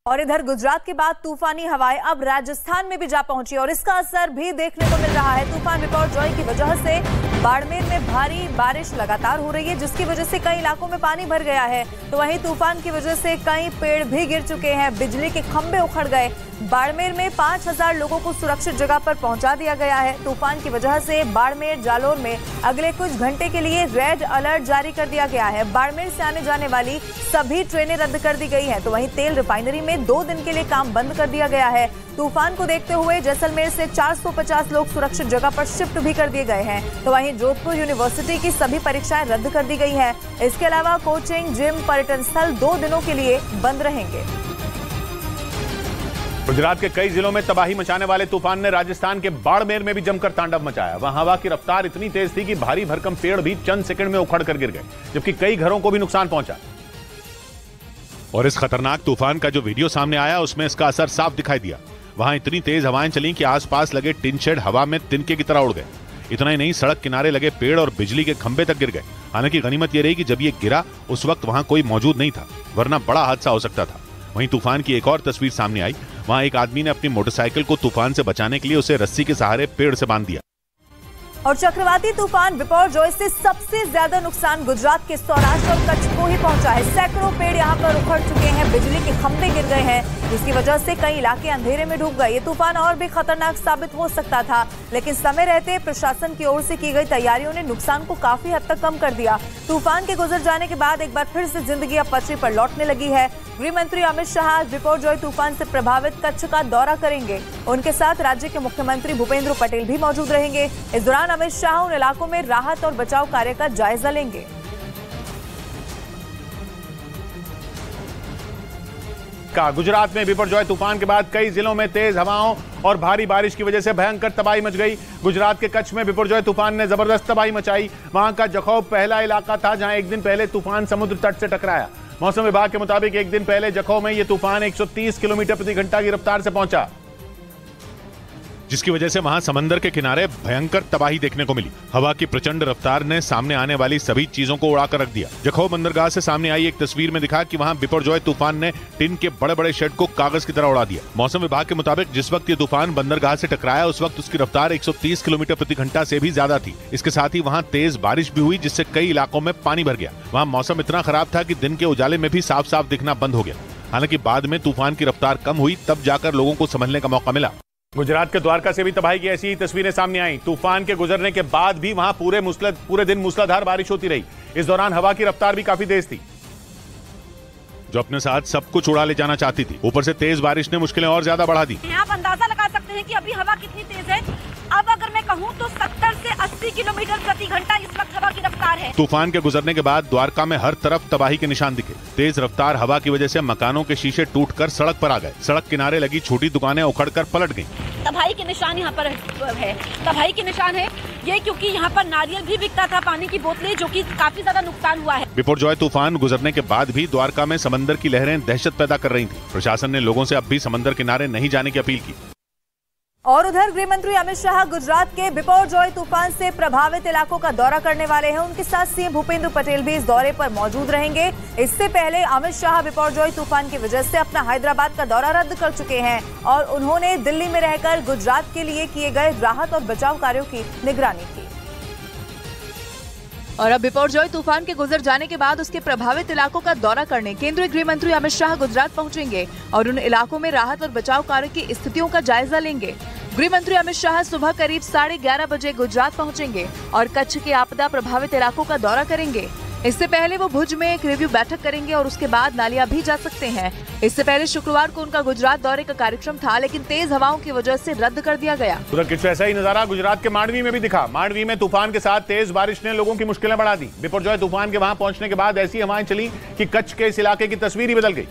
और इधर गुजरात के बाद तूफानी हवाएं अब राजस्थान में भी जा पहुंची और इसका असर भी देखने को मिल रहा है। तूफान बिपरजॉय की वजह से बाड़मेर में भारी बारिश लगातार हो रही है, जिसकी वजह से कई इलाकों में पानी भर गया है। तो वहीं तूफान की वजह से कई पेड़ भी गिर चुके हैं, बिजली के खंभे उखड़ गए। बाड़मेर में 5000 लोगों को सुरक्षित जगह पर पहुंचा दिया गया है। तूफान की वजह से बाड़मेर जालोर में अगले कुछ घंटे के लिए रेड अलर्ट जारी कर दिया गया है। बाड़मेर से आने जाने वाली सभी ट्रेनें रद्द कर दी गई हैं। तो वहीं तेल रिफाइनरी में 2 दिन के लिए काम बंद कर दिया गया है। तूफान को देखते हुए जैसलमेर से 450 लोग सुरक्षित जगह पर शिफ्ट भी कर दिए गए हैं। तो वहीं जोधपुर यूनिवर्सिटी की सभी परीक्षाएं रद्द कर दी गई हैं। इसके अलावा कोचिंग, जिम, पर्यटन स्थल 2 दिनों के लिए बंद रहेंगे। गुजरात के कई जिलों में तबाही मचाने वाले तूफान ने राजस्थान के बाड़मेर में भी जमकर तांडव मचाया। वहां हवा की रफ्तार इतनी तेज थी कि भारी भरकम पेड़ भी चंद सेकंड में उखड़ कर गिर गए, जबकि कई घरों को भी नुकसान पहुंचा। और इस खतरनाक तूफान का जो वीडियो सामने आया उसमें इसका असर साफ दिखाई दिया। वहां इतनी तेज हवाएं चली कि आसपास लगे टिन शेड हवा में तिनके की तरह उड़ गए। इतना ही नहीं, सड़क किनारे लगे पेड़ और बिजली के खंभे तक गिर गए। हालांकि गनीमत यह रही कि जब ये गिरा उस वक्त वहां कोई मौजूद नहीं था, वरना बड़ा हादसा हो सकता था। वहीं तूफान की एक और तस्वीर सामने आई। वहां एक आदमी ने अपनी मोटरसाइकिल को तूफान से बचाने के लिए उसे रस्सी के सहारे पेड़ से बांध दिया। और चक्रवाती तूफान बिपरजॉय से सबसे ज्यादा नुकसान गुजरात के सौराष्ट्र और कच्छ को ही पहुंचा है। सैकड़ों पेड़ यहां पर उखड़ चुके हैं, बिजली के खंभे गिर गए हैं, जिसकी वजह से कई इलाके अंधेरे में डूब गए। ये तूफान और भी खतरनाक साबित हो सकता था, लेकिन समय रहते प्रशासन की ओर से की गई तैयारियों ने नुकसान को काफी हद तक कम कर दिया। तूफान के गुजर जाने के बाद एक बार फिर से जिंदगी अब पटरी पर लौटने लगी है। गृह मंत्री अमित शाह आज बिपरजॉय तूफान से प्रभावित कच्छ का दौरा करेंगे। उनके साथ राज्य के मुख्यमंत्री भूपेंद्र पटेल भी मौजूद रहेंगे। इस दौरान अमित शाह उन इलाकों में राहत और बचाव कार्य का जायजा लेंगे। गुजरात में बिपरजॉय तूफान के बाद कई जिलों में तेज हवाओं और भारी बारिश की वजह से भयंकर तबाही मच गई। गुजरात के कच्छ में बिपरजॉय तूफान ने जबरदस्त तबाही मचाई। वहां का जखौ पहला इलाका था जहां एक दिन पहले तूफान समुद्र तट से टकराया। मौसम विभाग के मुताबिक एक दिन पहले जखौ में यह तूफान 130 किलोमीटर प्रति घंटा की रफ्तार से पहुंचा, जिसकी वजह से वहां समंदर के किनारे भयंकर तबाही देखने को मिली। हवा की प्रचंड रफ्तार ने सामने आने वाली सभी चीजों को उड़ाकर रख दिया। जखौ बंदरगाह से सामने आई एक तस्वीर में दिखा कि वहां बिपरजॉय तूफान ने टिन के बड़े बड़े शेड को कागज की तरह उड़ा दिया। मौसम विभाग के मुताबिक जिस वक्त ये तूफान बंदरगाह से टकराया उस वक्त उसकी रफ्तार 130 किलोमीटर प्रति घंटा से भी ज्यादा थी। इसके साथ ही वहां तेज बारिश भी हुई, जिससे कई इलाकों में पानी भर गया। वहां मौसम इतना खराब था कि दिन के उजाले में भी साफ साफ दिखना बंद हो गया। हालांकि बाद में तूफान की रफ्तार कम हुई, तब जाकर लोगों को संभलने का मौका मिला। गुजरात के द्वारका से भी तबाही की ऐसी ही तस्वीरें सामने आई। तूफान के गुजरने के बाद भी वहां पूरे दिन मूसलाधार बारिश होती रही। इस दौरान हवा की रफ्तार भी काफी तेज थी, जो अपने साथ सब कुछ उड़ा ले जाना चाहती थी। ऊपर से तेज बारिश ने मुश्किलें और ज्यादा बढ़ा दी। आप अंदाजा लगा सकते हैं कि अभी हवा कितनी तेज है। अब अगर मैं कहूं तो 70 से 80 किलोमीटर प्रति घंटा इस वक्त हवा की रफ्तार है। तूफान के गुजरने के बाद द्वारका में हर तरफ तबाही के निशान दिखे। तेज रफ्तार हवा की वजह से मकानों के शीशे टूटकर सड़क पर आ गए। सड़क किनारे लगी छोटी दुकानें उखड़कर पलट गईं। तबाही के निशान यहाँ पर है। तबाही के निशान है ये क्योंकि यहाँ पर नारियल भी बिकता था, पानी की बोतलें, जो कि काफी ज्यादा नुकसान हुआ है। बिपरजॉय तूफान गुजरने के बाद भी द्वारका में समंदर की लहरें दहशत पैदा कर रही थी। प्रशासन ने लोगों से अब भी समंदर किनारे नहीं जाने की अपील की। और उधर गृह मंत्री अमित शाह गुजरात के बिपरजॉय तूफान से प्रभावित इलाकों का दौरा करने वाले हैं। उनके साथ सीएम भूपेंद्र पटेल भी इस दौरे पर मौजूद रहेंगे। इससे पहले अमित शाह बिपरजॉय तूफान की वजह से अपना हैदराबाद का दौरा रद्द कर चुके हैं और उन्होंने दिल्ली में रहकर गुजरात के लिए किए गए राहत और बचाव कार्यों की निगरानी की। और अब बिपरजॉय तूफान के गुजर जाने के बाद उसके प्रभावित इलाकों का दौरा करने केंद्रीय गृह मंत्री अमित शाह गुजरात पहुंचेंगे और उन इलाकों में राहत और बचाव कार्य की स्थितियों का जायजा लेंगे। गृह मंत्री अमित शाह सुबह करीब 11:30 बजे गुजरात पहुंचेंगे और कच्छ के आपदा प्रभावित इलाकों का दौरा करेंगे। इससे पहले वो भुज में एक रिव्यू बैठक करेंगे और उसके बाद नालिया भी जा सकते हैं। इससे पहले शुक्रवार को उनका गुजरात दौरे का कार्यक्रम था, लेकिन तेज हवाओं की वजह से रद्द कर दिया गया। उधर कुछ ऐसा ही नजारा गुजरात के मांडवी में भी दिखा। मांडवी में तूफान के साथ तेज बारिश ने लोगों की मुश्किलें बढ़ा दी। बिपरजॉय तूफान के वहां पहुंचने के बाद ऐसी हवाएं चली कि कच्छ के इस इलाके की तस्वीर ही बदल गई।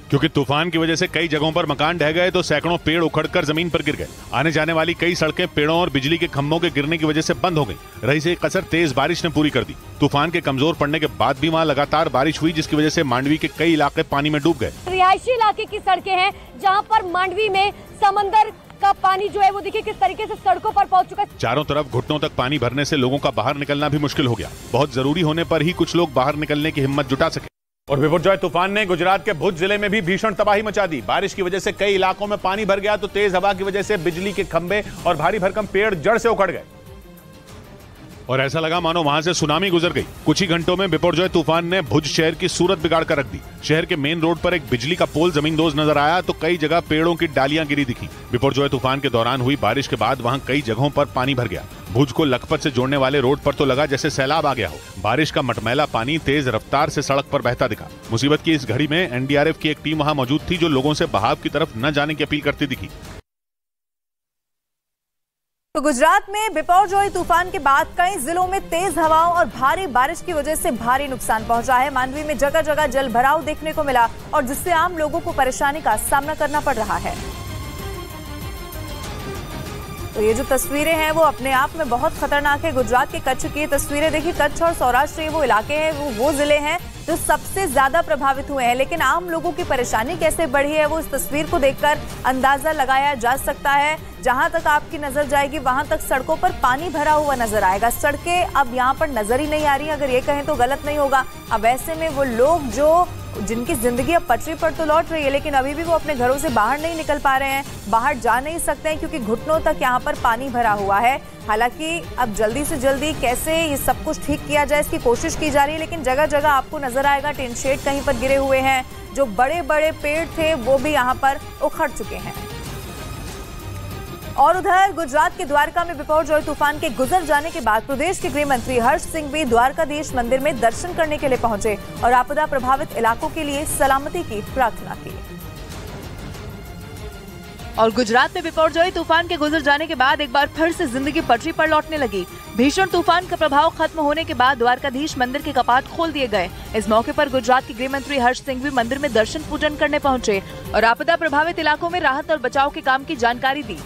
क्योंकि तूफान की वजह से कई जगहों पर मकान ढह गए तो सैकड़ों पेड़ उखड़कर जमीन पर गिर गए। आने जाने वाली कई सड़कें पेड़ों और बिजली के खंभों के गिरने की वजह से बंद हो गई। रही से कसर तेज बारिश ने पूरी कर दी। तूफान के कमजोर पड़ने के बाद भी वहां लगातार बारिश हुई, जिसकी वजह से मांडवी के कई इलाके पानी में डूब गए। रिहायशी इलाके की सड़कें हैं जहाँ पर मांडवी में समंदर का पानी जो है वो देखिए किस तरीके से सड़कों पर पहुंच चुका है। चारों तरफ घुटनों तक पानी भरने से लोगों का बाहर निकलना भी मुश्किल हो गया। बहुत जरूरी होने पर ही कुछ लोग बाहर निकलने की हिम्मत जुटा सके। और बिपरजॉय तूफान ने गुजरात के भुज जिले में भी भीषण तबाही मचा दी। बारिश की वजह से कई इलाकों में पानी भर गया तो तेज हवा की वजह से बिजली के खंभे और भारी भरकम पेड़ जड़ से उखड़ गए और ऐसा लगा मानो वहां से सुनामी गुजर गई। कुछ ही घंटों में बिपरजॉय तूफान ने भुज शहर की सूरत बिगाड़ कर रख दी। शहर के मेन रोड पर एक बिजली का पोल जमींदोज नजर आया तो कई जगह पेड़ों की डालियां गिरी दिखी। बिपरजॉय तूफान के दौरान हुई बारिश के बाद वहां कई जगहों पर पानी भर गया। भुज को लखपत से जोड़ने वाले रोड पर तो लगा जैसे सैलाब आ गया हो। बारिश का मटमैला पानी तेज रफ्तार से सड़क पर बहता दिखा। मुसीबत की इस घड़ी में एनडीआरएफ की एक टीम वहां मौजूद थी जो लोगों से बहाव की तरफ न जाने की अपील करती दिखी। तो गुजरात में बिपरजॉय तूफान के बाद कई जिलों में तेज हवाओं और भारी बारिश की वजह से भारी नुकसान पहुंचा है। मांडवी में जगह जगह जल भराव देखने को मिला और जिससे आम लोगों को परेशानी का सामना करना पड़ रहा है। तो ये जो तस्वीरें हैं वो अपने आप में बहुत खतरनाक है। गुजरात के कच्छ की तस्वीरें देखिए। कच्छ और सौराष्ट्र ये वो इलाके हैं, वो जिले हैं जो सबसे ज्यादा प्रभावित हुए हैं। लेकिन आम लोगों की परेशानी कैसे बढ़ी है वो इस तस्वीर को देखकर अंदाजा लगाया जा सकता है। जहां तक आपकी नजर जाएगी वहां तक सड़कों पर पानी भरा हुआ नजर आएगा। सड़कें अब यहाँ पर नजर ही नहीं आ रही, अगर ये कहें तो गलत नहीं होगा। अब ऐसे में वो लोग जो जिनकी जिंदगी अब पटरी पर तो लौट रही है लेकिन अभी भी वो अपने घरों से बाहर नहीं निकल पा रहे हैं, बाहर जा नहीं सकते हैं क्योंकि घुटनों तक यहाँ पर पानी भरा हुआ है। हालांकि अब जल्दी से जल्दी कैसे ये सब कुछ ठीक किया जाए इसकी कोशिश की जा रही है, लेकिन जगह जगह आपको नजर आएगा टिन शेड कहीं पर गिरे हुए हैं। जो बड़े बड़े पेड़ थे वो भी यहाँ पर उखड़ चुके हैं। और उधर गुजरात के द्वारका में बिपरजॉय तूफान के गुजर जाने के बाद प्रदेश के गृह मंत्री हर्ष सिंह भी द्वारकाधीश मंदिर में दर्शन करने के लिए पहुंचे और आपदा प्रभावित इलाकों के लिए सलामती की प्रार्थना की। और गुजरात में बिपरजॉय तूफान के गुजर जाने के बाद एक बार फिर से जिंदगी पटरी पर लौटने लगी। भीषण तूफान का प्रभाव खत्म होने के बाद द्वारकाधीश मंदिर के कपाट खोल दिए गए। इस मौके पर गुजरात के गृह मंत्री हर्ष सिंह भी मंदिर में दर्शन पूजन करने पहुंचे और आपदा प्रभावित इलाकों में राहत और बचाव के काम की जानकारी दी।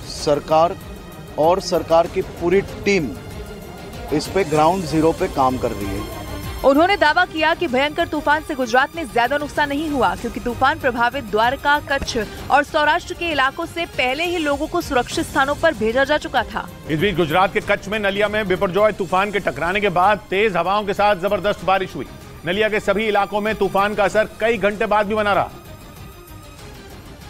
सरकार और सरकार की पूरी टीम इस पे ग्राउंड जीरो पे काम कर रही है। उन्होंने दावा किया कि भयंकर तूफान से गुजरात में ज्यादा नुकसान नहीं हुआ क्योंकि तूफान प्रभावित द्वारका, कच्छ और सौराष्ट्र के इलाकों से पहले ही लोगों को सुरक्षित स्थानों पर भेजा जा चुका था। इस बीच गुजरात के कच्छ में नलिया में बिपरजॉय तूफान के टकराने के बाद तेज हवाओं के साथ जबरदस्त बारिश हुई। नलिया के सभी इलाकों में तूफान का असर कई घंटे बाद भी बना रहा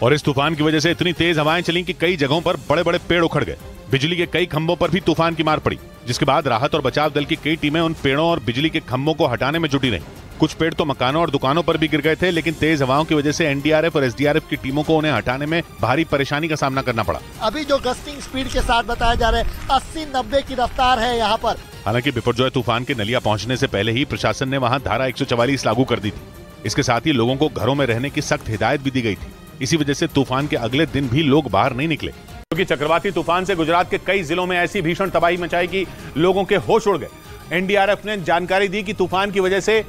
और इस तूफान की वजह से इतनी तेज हवाएं चली कि कई जगहों पर बड़े बड़े पेड़ उखड़ गए। बिजली के कई खंभों पर भी तूफान की मार पड़ी, जिसके बाद राहत और बचाव दल की कई टीमें उन पेड़ों और बिजली के खंभों को हटाने में जुटी रहीं। कुछ पेड़ तो मकानों और दुकानों पर भी गिर गए थे, लेकिन तेज हवाओं की वजह से एनडीआरएफ और एसडीआरएफ की टीमों को उन्हें हटाने में भारी परेशानी का सामना करना पड़ा। अभी जो गस्टिंग स्पीड के साथ बताया जा रहा है 80-90 की रफ्तार है यहाँ पर। हालांकि बिपरजॉय तूफान के नलिया पहुंचने से पहले ही प्रशासन ने वहां धारा 144 लागू कर दी थी। इसके साथ ही लोगों को घरों में रहने की सख्त हिदायत भी दी गई थी। इसी वजह से तूफान के अगले दिन भी लोग बाहर नहीं निकले क्योंकि चक्रवाती तूफान से गुजरात के कई जिलों में ऐसी भीषण तबाही मचाई कि लोगों के होश उड़ गए। एनडीआरएफ ने जानकारी दी कि तूफान की वजह से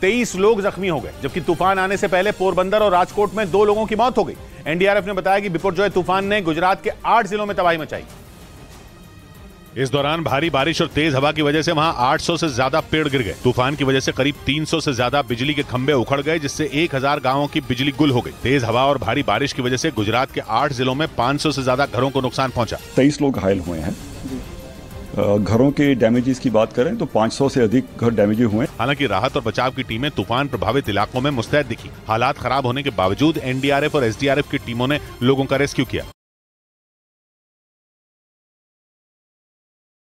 23 लोग जख्मी हो गए, जबकि तूफान आने से पहले पोरबंदर और राजकोट में 2 लोगों की मौत हो गई। एनडीआरएफ ने बताया कि बिपरजॉय तूफान ने गुजरात के 8 जिलों में तबाही मचाई। इस दौरान भारी बारिश और तेज हवा की वजह से वहां 800 से ज्यादा पेड़ गिर गए। तूफान की वजह से करीब 300 से ज्यादा बिजली के खंभे उखड़ गए, जिससे 1000 गांवों की बिजली गुल हो गई। तेज हवा और भारी बारिश की वजह से गुजरात के 8 जिलों में 500 से ज्यादा घरों को नुकसान पहुंचा। 23 लोग घायल हुए हैं। घरों के डैमेजेस की बात करें तो 500 से अधिक घर डैमेज हुए। हालांकि राहत और बचाव की टीमें तूफान प्रभावित इलाकों में मुस्तैद दिखी। हालात खराब होने के बावजूद एनडीआरएफ और एसडीआरएफ की टीमों ने लोगों का रेस्क्यू किया।